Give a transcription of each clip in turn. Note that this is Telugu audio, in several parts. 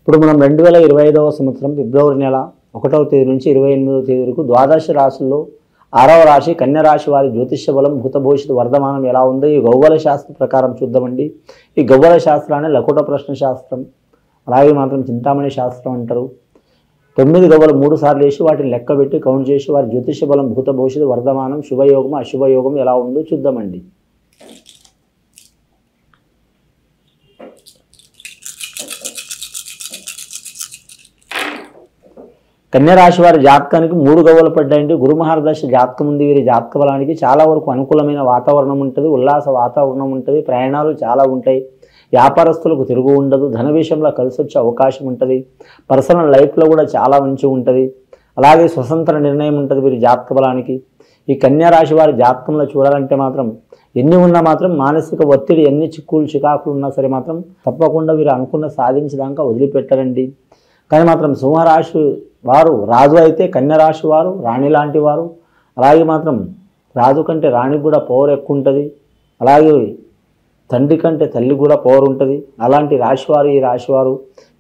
ఇప్పుడు మనం 2025వ సంవత్సరం ఫిబ్రవరి నెల 1వ తేదీ నుంచి 28వ తేదీ వరకు ద్వాదశ రాశుల్లో 6వ రాశి కన్య రాశి వారి జ్యోతిష్య బలం భూతభవిష్యత్ వర్ధమానం ఎలా ఉందో ఈ గవ్వల శాస్త్ర ప్రకారం చూద్దామండి. ఈ గవ్వల శాస్త్రాన్ని లకుట ప్రశ్న శాస్త్రం, అలాగే మాత్రం చింతామణి శాస్త్రం అంటారు. 9 గవ్వలు 3 సార్లు వేసి వాటిని లెక్కబెట్టి కౌంట్ చేసి వారి జ్యోతిష్య బలం భూతభవిష్యత్ వర్ధమానం శుభయోగం అశుభయోగం ఎలా ఉందో చూద్దామండి. కన్యరాశి వారి జాతకానికి 3 గవ్వలు పడ్డాయండి. గురు మహారదశ జాతకం ఉంది. వీరి జాతక బలానికి చాలా వరకు అనుకూలమైన వాతావరణం ఉంటుంది, ఉల్లాస వాతావరణం ఉంటుంది, ప్రయాణాలు చాలా ఉంటాయి, వ్యాపారస్తులకు తిరుగు ఉండదు, ధన విషయంలో కలిసి వచ్చే అవకాశం ఉంటుంది, పర్సనల్ లైఫ్లో కూడా చాలా మంచి ఉంటుంది, అలాగే స్వతంత్ర నిర్ణయం ఉంటుంది వీరి జాతక బలానికి. ఈ కన్యరాశి వారి జాతకంలో చూడాలంటే మాత్రం ఎన్ని ఉన్నా మాత్రం మానసిక ఒత్తిడి, ఎన్ని చిక్కులు చికాకులు ఉన్నా సరే మాత్రం తప్పకుండా వీరు అనుకున్న సాధించడాక వదిలిపెట్టరండి. కానీ మాత్రం సింహరాశి వారు రాజు అయితే కన్యరాశి వారు రాణి లాంటి వారు. అలాగే మాత్రం రాజు కంటే రాణి కూడా పవర్ ఎక్కువ ఉంటుంది, అలాగే తండ్రి కంటే తల్లి కూడా పవర్ ఉంటుంది. అలాంటి రాశివారు ఈ రాశివారు.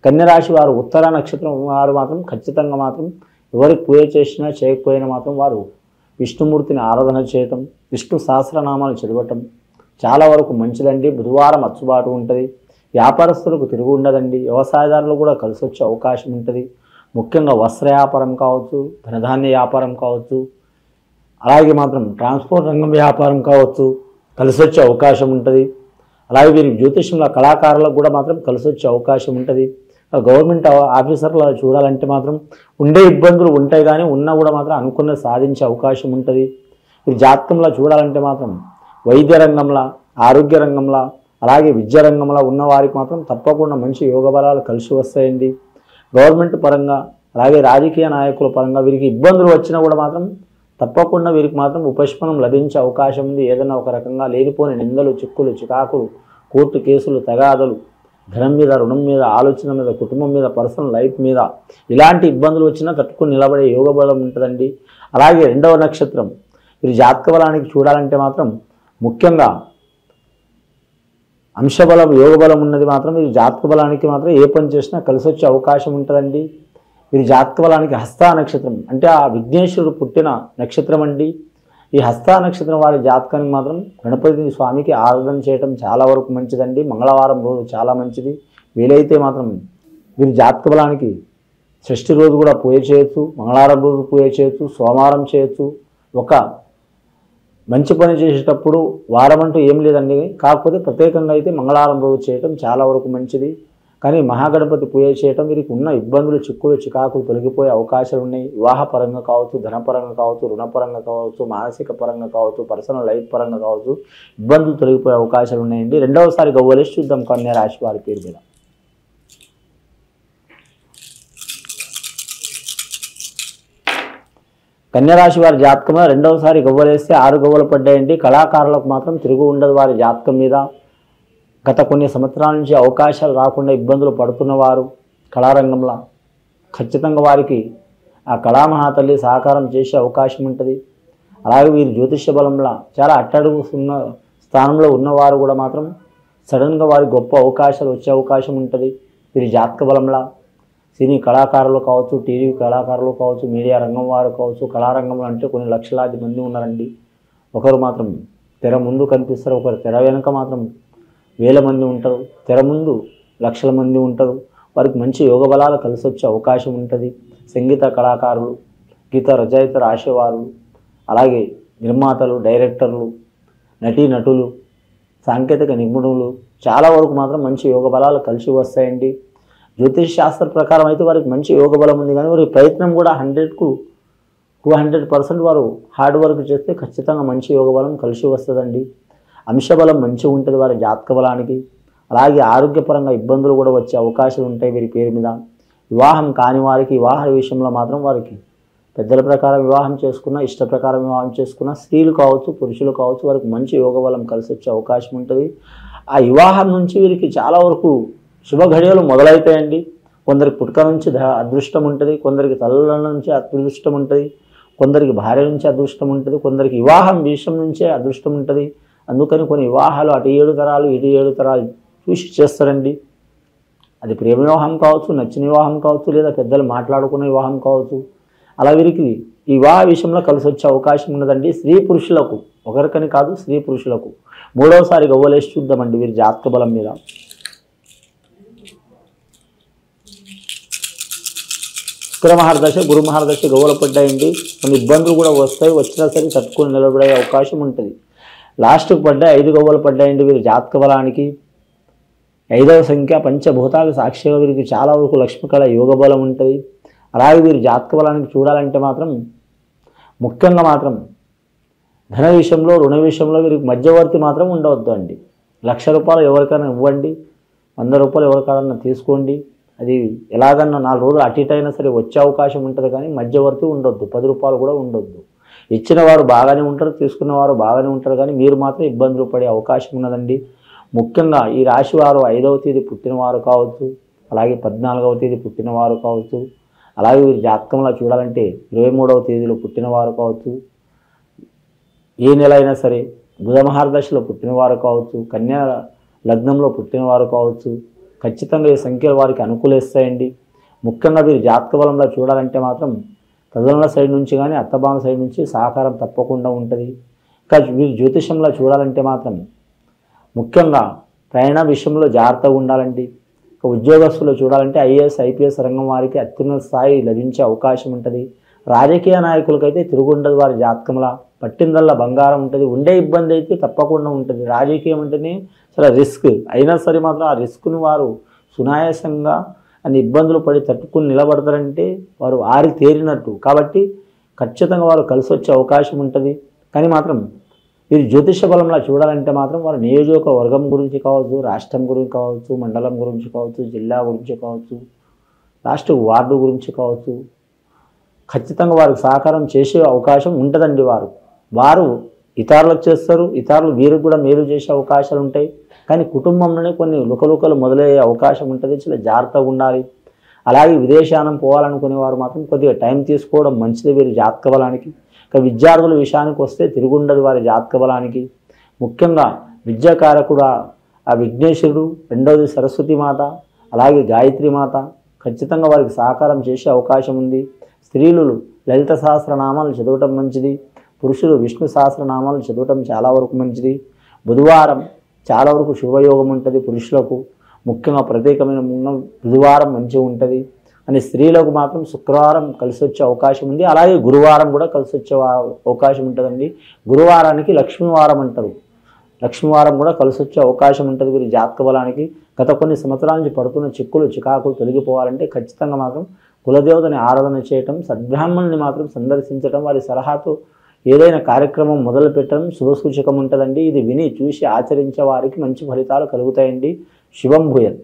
కన్యరాశి వారు ఉత్తర నక్షత్రం వారు మాత్రం ఖచ్చితంగా మాత్రం ఎవరికి పూజ చేసినా చేయకపోయినా మాత్రం వారు విష్ణుమూర్తిని ఆరాధన చేయటం, విష్ణు సహస్రనామాలు చదవటం చాలా వరకు మంచిదండి. బుధవారం అచ్చుబాటు ఉంటుంది, వ్యాపారస్తులకు తిరుగు ఉండదండి, వ్యవసాయదారులు కూడా కలిసి వచ్చే అవకాశం ఉంటుంది. ముఖ్యంగా వస్త్ర వ్యాపారం కావచ్చు, ధనధాన్య వ్యాపారం కావచ్చు, అలాగే మాత్రం ట్రాన్స్పోర్ట్ రంగం వ్యాపారం కావచ్చు కలిసి వచ్చే అవకాశం ఉంటుంది. అలాగే వీరి జ్యోతిష్యంలో కళాకారులకు కూడా మాత్రం కలిసి వచ్చే అవకాశం ఉంటుంది. గవర్నమెంట్ ఆఫీసర్లు చూడాలంటే మాత్రం ఉండే ఇబ్బందులు ఉంటాయి, కానీ ఉన్నా కూడా మాత్రం అనుకున్న సాధించే అవకాశం ఉంటుంది. వీరి జాతకంలో చూడాలంటే మాత్రం వైద్య రంగంలో, ఆరోగ్య రంగంలో, అలాగే విద్యా రంగంలో ఉన్న వారికి మాత్రం తప్పకుండా మంచి యోగ బలాలు కలిసి వస్తాయండి. గవర్నమెంట్ పరంగా అలాగే రాజకీయ నాయకుల పరంగా వీరికి ఇబ్బందులు వచ్చినా కూడా మాత్రం తప్పకుండా వీరికి మాత్రం ఉపశమనం లభించే అవకాశం ఉంది. ఏదైనా ఒక రకంగా లేనిపోని నిందలు, చిక్కులు, చికాకులు, కోర్టు కేసులు, తగాదలు, ధనం మీద, రుణం మీద, ఆలోచన మీద, కుటుంబం మీద, పర్సనల్ లైఫ్ మీద ఇలాంటి ఇబ్బందులు వచ్చినా తట్టుకుని నిలబడే యోగ బలం ఉంటుందండి. అలాగే 2వ నక్షత్రం వీరి జాతక బలానికి చూడాలంటే మాత్రం ముఖ్యంగా అంశబలం, యోగ బలం ఉన్నది మాత్రం వీరి జాతక బలానికి మాత్రం ఏ పని చేసినా కలిసి వచ్చే అవకాశం ఉంటుందండి. వీరి జాతక బలానికి హస్త నక్షత్రం అంటే ఆ విఘ్నేశ్వరుడు పుట్టిన నక్షత్రం అండి. ఈ హస్త నక్షత్రం వారి జాతకానికి మాత్రం గణపతి స్వామికి ఆరాధన చేయడం చాలా వరకు మంచిదండి. మంగళవారం రోజు చాలా మంచిది. వీలైతే మాత్రం వీరి జాతక బలానికి షష్ఠి రోజు కూడా పూజ చేయొచ్చు, మంగళవారం రోజు పూజ చేయొచ్చు, సోమవారం చేయొచ్చు. ఒక మంచి పని చేసేటప్పుడు వారం అంటూ ఏం లేదండి, కాకపోతే ప్రత్యేకంగా అయితే మంగళవారం రోజు చేయటం చాలా వరకు మంచిది. కానీ మహాగణపతి పూజ చేయటం వీరికి ఉన్న ఇబ్బందులు, చిక్కులు, చికాకులు తొలగిపోయే అవకాశాలు ఉన్నాయి. వివాహ పరంగా కావచ్చు, ధనపరంగా కావచ్చు, రుణపరంగా కావచ్చు, మానసిక పరంగా కావచ్చు, పర్సనల్ లైఫ్ పరంగా కావచ్చు ఇబ్బందులు తొలగిపోయే అవకాశాలు ఉన్నాయండి. 2వసారి గవ్వలేసి చూద్దాం కన్యా రాశి వారి పేరు మీద. కన్యరాశి వారి జాతకంలో 2వసారి గవ్వలేస్తే 6 గవ్వలు పడ్డాయండి. కళాకారులకు మాత్రం తిరుగు ఉండదు వారి జాతకం మీద. గత కొన్ని సంవత్సరాల నుంచి అవకాశాలు రాకుండా ఇబ్బందులు పడుతున్నవారు కళారంగంలో ఖచ్చితంగా వారికి ఆ కళామహాతల్లి సహకారం చేసే అవకాశం ఉంటుంది. అలాగే వీరి జ్యోతిష్య బలంలో చాలా అట్టడుగు ఉన్న స్థానంలో ఉన్నవారు కూడా మాత్రం సడన్గా వారి గొప్ప అవకాశాలు వచ్చే అవకాశం ఉంటుంది. వీరి జాతక బలంలో సినీ కళాకారులు కావచ్చు, టీవీ కళాకారులు కావచ్చు, మీడియా రంగం వారు కావచ్చు, కళారంగంలో అంటే కొన్ని లక్షలాది మంది ఉన్నారండి. ఒకరు మాత్రం తెర ముందు కనిపిస్తారు, ఒకరు తెర వెనుక మాత్రం వేల మంది ఉంటారు, తెర ముందు లక్షల మంది ఉంటారు. వారికి మంచి యోగ బలాలు కలిసి వచ్చే అవకాశం ఉంటుంది. సంగీత కళాకారులు, గీత రచయిత రాసేవారు, అలాగే నిర్మాతలు, డైరెక్టర్లు, నటీనటులు, సాంకేతిక నిపుణులు చాలా వరకు మాత్రం మంచి యోగ బలాలు కలిసి వస్తాయండి. జ్యోతిష్ శాస్త్ర ప్రకారం అయితే వారికి మంచి యోగ బలం ఉంది, కానీ వారి ప్రయత్నం కూడా 100కు 200% వారు హార్డ్ వర్క్ చేస్తే ఖచ్చితంగా మంచి యోగ బలం కలిసి వస్తుందండి. అంశబలం మంచిగా ఉంటుంది వారి జాతక బలానికి. అలాగే ఆరోగ్యపరంగా ఇబ్బందులు కూడా వచ్చే అవకాశాలు ఉంటాయి వీరి పేరు మీద. వివాహం కాని వారికి వివాహ విషయంలో మాత్రం వారికి పెద్దల ప్రకారం వివాహం చేసుకున్న, ఇష్ట ప్రకారం వివాహం చేసుకున్న స్త్రీలు కావచ్చు, పురుషులు కావచ్చు వారికి మంచి యోగ బలం కలిసి వచ్చే అవకాశం ఉంటుంది. ఆ వివాహం నుంచి వీరికి చాలా వరకు శుభ ఘడియలు మొదలవుతాయండి. కొందరికి పుట్టుక నుంచి అదృష్టం ఉంటుంది, కొందరికి తల్లుల నుంచి అదృష్టం ఉంటుంది, కొందరికి భార్య నుంచి అదృష్టం ఉంటుంది, కొందరికి వివాహం విషయం నుంచే అదృష్టం ఉంటుంది. అందుకని కొన్ని వివాహాలు అటు 7 తరాలు ఇటు 7 తరాలు చూసి చేస్తారండి. అది ప్రేమ వివాహం కావచ్చు, నచ్చిన వివాహం కావచ్చు, లేదా పెద్దలు మాట్లాడుకున్న వివాహం కావచ్చు. అలా వీరికి ఈ వివాహ విషయంలో కలిసి వచ్చే అవకాశం ఉన్నదండి. స్త్రీ పురుషులకు, ఒకరికని కాదు, స్త్రీ పురుషులకు. మూడవసారి గవ్వలేసి చూద్దామండి వీరి జాతక బలం మీద. శుక్ర మహర్దశ, గురు మహర్దశ గవ్వలు పడ్డాయండి. కొన్ని ఇబ్బందులు కూడా వస్తాయి, వచ్చినా సరే తట్టుకొని నిలబడే అవకాశం ఉంటుంది. లాస్ట్కి పడ్డాయి 5 గవ్వలు పడ్డాయండి వీరి జాతక బలానికి. 5వ సంఖ్య పంచభూతాలు సాక్షిగా వీరికి చాలా వరకు లక్ష్మీకళ యోగ బలం ఉంటుంది. అలాగే వీరి జాతక బలానికి చూడాలంటే మాత్రం ముఖ్యంగా మాత్రం ధన విషయంలో, రుణ విషయంలో వీరికి మధ్యవర్తి మాత్రం ఉండవద్దు అండి. 1,00,000 రూపాయలు ఎవరికైనా ఇవ్వండి, 100 రూపాయలు ఎవరికైనా తీసుకోండి. అది ఎలాగన్నా 4 రోజులు అటు ఇటు అయినా సరే వచ్చే అవకాశం ఉంటుంది, కానీ మధ్యవర్తి ఉండొద్దు. 10 రూపాయలు కూడా ఉండొద్దు. ఇచ్చిన వారు బాగానే ఉంటారు, తీసుకున్నవారు బాగానే ఉంటారు, కానీ మీరు మాత్రం ఇబ్బందులు పడే అవకాశం ఉన్నదండి. ముఖ్యంగా ఈ రాశి వారు 5వ తేదీ పుట్టినవారు కావచ్చు, అలాగే 14వ తేదీ పుట్టినవారు కావచ్చు, అలాగే వీరి జాతకంలో చూడాలంటే 23వ తేదీలో పుట్టినవారు కావచ్చు, ఏ నెల అయినా సరే బుధ మహర్దశలో పుట్టినవారు కావచ్చు, కన్యా లగ్నంలో పుట్టినవారు కావచ్చు, ఖచ్చితంగా ఈ సంఖ్యలు వారికి అనుకూలిస్తాయండి. ముఖ్యంగా వీరి జాతక బలంలో చూడాలంటే మాత్రం తల్లిదండ్రుల సైడ్ నుంచి కానీ అత్తబామ సైడ్ నుంచి సహకారం తప్పకుండా ఉంటుంది. ఇంకా వీరి జ్యోతిషంలో చూడాలంటే మాత్రం ముఖ్యంగా ప్రయాణ విషయంలో జాగ్రత్తగా ఉండాలండి. ఇక ఉద్యోగస్తులు చూడాలంటే ఐఏఎస్, ఐపీఎస్ రంగం వారికి అత్యున్నత స్థాయి లభించే అవకాశం ఉంటుంది. రాజకీయ నాయకులకైతే తిరుగుండదు వారి జాతకంలో, పట్టిందల్లా బంగారం ఉంటుంది. ఉండే ఇబ్బంది అయితే తప్పకుండా ఉంటుంది. రాజకీయం అంటేనే చాలా రిస్క్, అయినా సరే మాత్రం ఆ రిస్క్ను వారు సునాయాసంగా అన్ని ఇబ్బందులు పడి తట్టుకుని నిలబడతారంటే వారు ఆరి తేరినట్టు. కాబట్టి ఖచ్చితంగా వారు కలిసి వచ్చే అవకాశం ఉంటుంది. కానీ మాత్రం వీరు జ్యోతిష బలంలో చూడాలంటే మాత్రం వారు నియోజకవర్గం గురించి కావచ్చు, రాష్ట్రం గురించి కావచ్చు, మండలం గురించి కావచ్చు, జిల్లా గురించి కావచ్చు, లాస్ట్ వార్డు గురించి కావచ్చు, ఖచ్చితంగా వారికి సహకారం చేసే అవకాశం ఉంటుందండి. వారు ఇతరులకు చేస్తారు, ఇతరులు వీరికి కూడా మేలు చేసే అవకాశాలు ఉంటాయి. కానీ కుటుంబంలోనే కొన్ని లుకలుకలు మొదలయ్యే అవకాశం ఉంటుంది. చాలా జాగ్రత్తగా ఉండాలి. అలాగే విదేశానం పోవాలనుకునే వారు మాత్రం కొద్దిగా టైం తీసుకోవడం మంచిది వీరి జాతక బలానికి. ఇక విద్యార్థుల విషయానికి వస్తే తిరుగుండదు వారి జాతక బలానికి. ముఖ్యంగా విద్యాకారకుడు ఆ విఘ్నేశ్వరుడు, రెండవది సరస్వతి మాత, అలాగే గాయత్రి మాత ఖచ్చితంగా వారికి సహకారం చేసే అవకాశం ఉంది. స్త్రీలు లలిత సహస్రనామాలు చదవటం మంచిది, పురుషులు విష్ణు సహస్రనామాలు చదవటం చాలా వరకు మంచిది. బుధవారం చాలా వరకు శుభయోగం ఉంటుంది పురుషులకు, ముఖ్యంగా ప్రత్యేకమైన బుధవారం మంచిగా ఉంటుంది. అని స్త్రీలకు మాత్రం శుక్రవారం కలిసి వచ్చే అవకాశం ఉంది. అలాగే గురువారం కూడా కలిసి వచ్చే అవకాశం ఉంటుందండి. గురువారానికి లక్ష్మీవారం అంటారు, లక్ష్మీవారం కూడా కలిసి వచ్చే అవకాశం ఉంటుంది వీరి జాతక బలానికి. గత కొన్ని సంవత్సరాల నుంచి పడుతున్న చిక్కులు చికాకులు తొలగిపోవాలంటే ఖచ్చితంగా మాత్రం కులదేవతని ఆరాధన చేయటం, సద్బ్రాహ్మణుని మాత్రం సందర్శించడం, వారి సలహాతో ఏదైనా కార్యక్రమం మొదలు పెట్టడం శుభసూచకం ఉంటుందండి. ఇది విని చూసి ఆచరించే వారికి మంచి ఫలితాలు కలుగుతాయండి. శుభం భూయత్.